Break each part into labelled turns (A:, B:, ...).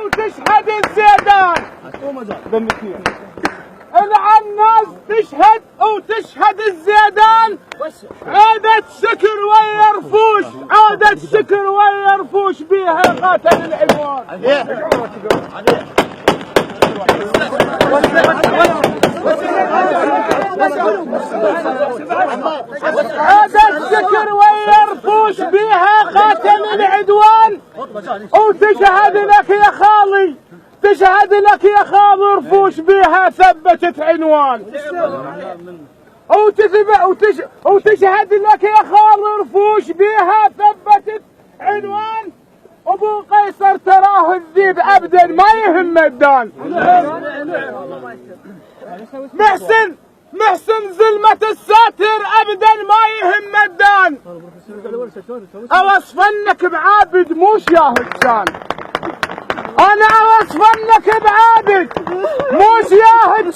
A: وتشهد الزيدان. العناز تشهد وتشهد الزيدان. عادة سكر ويرفوش، عادة سكر ويرفوش بيها قاتل العدوان. عادة سكر ويرفوش بيها قاتل العدوان. وتشهد لك يا خالي، تشهد لك يا خالي رفوش بيها ثبتت عنوان. وتشهد لك يا خالي رفوش بيها ثبتت عنوان. ابو قيصر تراه الذيب ابدا ما يهم الدان. محسن زلمة الساتر ابدا ما يهم الدان. اوصفنك بعابد مو شاهد. انا اوصفنك بعابد مو شاهد.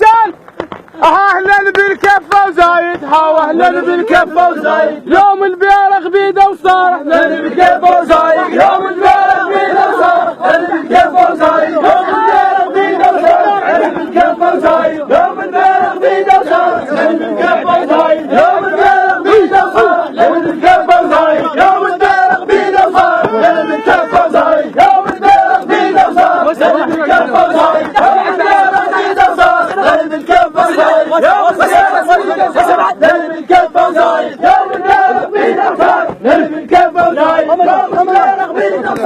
A: اهلا بالكفه وزايد، اهلا بالكفه وزايد. يوم البيرغ بيده وصار اهلا بالكفه وزايد. يوم البيرغ بيده وصار اهلا بالكفه وزايد. يوم البيرغ بيده وصار اهلا بالكفه وزايد. يوم البيرغ بيده وصار اهلا بالكفه وزايد. يوم البيرغ بيده وصار اهلا بالكفه وزايد. يوم البيرغ بيده وصار اهلا بالكفه وزايد. يوم البيرغ بيده وصار اهلا بالكفه وزايد. يوم البيرغ بيده وصار اهلا بالكفه وزايد. يوم البيرغ بيده وصار اهلا بالكفه وزايد. يوم البيرغ بيده وصار اهلا بالكفه وزايد.